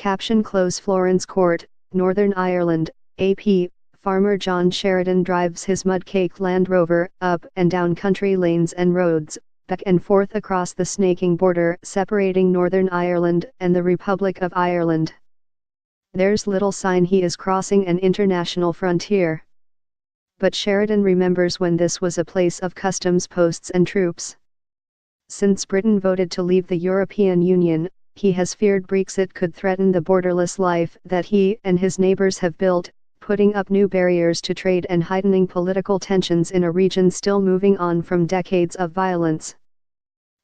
Caption Close Florence Court, Northern Ireland, AP. Farmer John Sheridan drives his mud-caked Land Rover up and down country lanes and roads, back and forth across the snaking border separating Northern Ireland and the Republic of Ireland. There's little sign he is crossing an international frontier. But Sheridan remembers when this was a place of customs posts and troops. Since Britain voted to leave the European Union, he has feared Brexit could threaten the borderless life that he and his neighbours have built, putting up new barriers to trade and heightening political tensions in a region still moving on from decades of violence.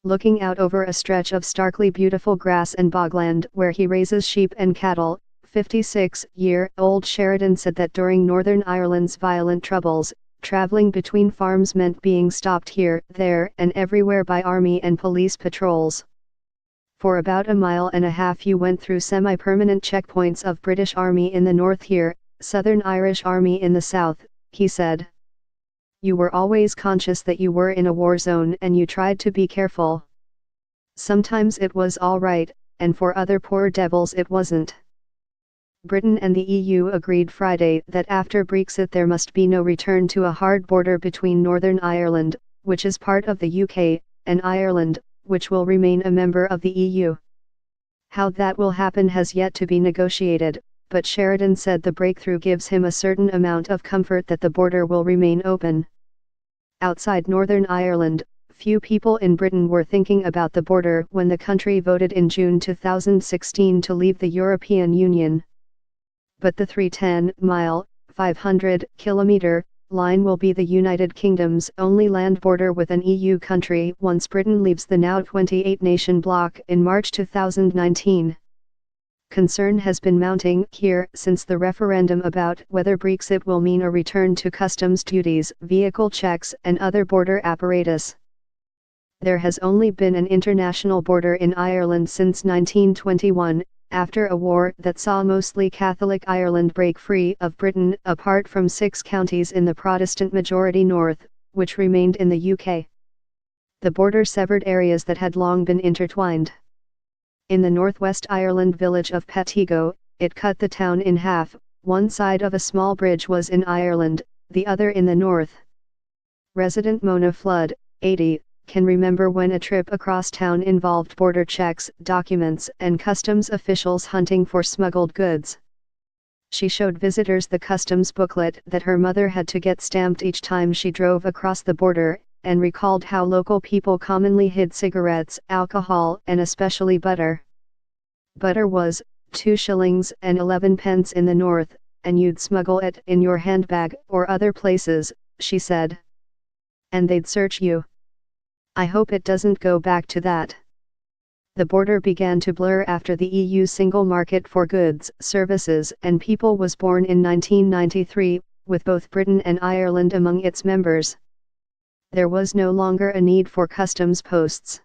Looking out over a stretch of starkly beautiful grass and bogland where he raises sheep and cattle, 56-year-old Sheridan said that during Northern Ireland's violent troubles, travelling between farms meant being stopped here, there, and everywhere by army and police patrols. For about a mile and a half you went through semi-permanent checkpoints of British Army in the north here, Southern Irish Army in the south, he said. You were always conscious that you were in a war zone and you tried to be careful. Sometimes it was all right, and for other poor devils it wasn't. Britain and the EU agreed Friday that after Brexit there must be no return to a hard border between Northern Ireland, which is part of the UK, and Ireland, which will remain a member of the EU. How that will happen has yet to be negotiated, but Sheridan said the breakthrough gives him a certain amount of comfort that the border will remain open. Outside Northern Ireland, few people in Britain were thinking about the border when the country voted in June 2016 to leave the European Union. But the 310-mile, 500-kilometre, line will be the United Kingdom's only land border with an EU country once Britain leaves the now 28-nation bloc in March 2019. Concern has been mounting here since the referendum about whether Brexit will mean a return to customs duties, vehicle checks and other border apparatus. There has only been an international border in Ireland since 1921, after a war that saw mostly Catholic Ireland break free of Britain apart from 6 counties in the Protestant-majority north, which remained in the UK. The border severed areas that had long been intertwined. In the northwest Ireland village of Pettigo, it cut the town in half, one side of a small bridge was in Ireland, the other in the north. Resident Mona Flood, 80, can remember when a trip across town involved border checks, documents, and customs officials hunting for smuggled goods. She showed visitors the customs booklet that her mother had to get stamped each time she drove across the border, and recalled how local people commonly hid cigarettes, alcohol, and especially butter. Butter was 2 shillings and 11 pence in the north, and you'd smuggle it in your handbag or other places, she said. And they'd search you. I hope it doesn't go back to that. The border began to blur after the EU single market for goods, services and people was born in 1993, with both Britain and Ireland among its members. There was no longer a need for customs posts.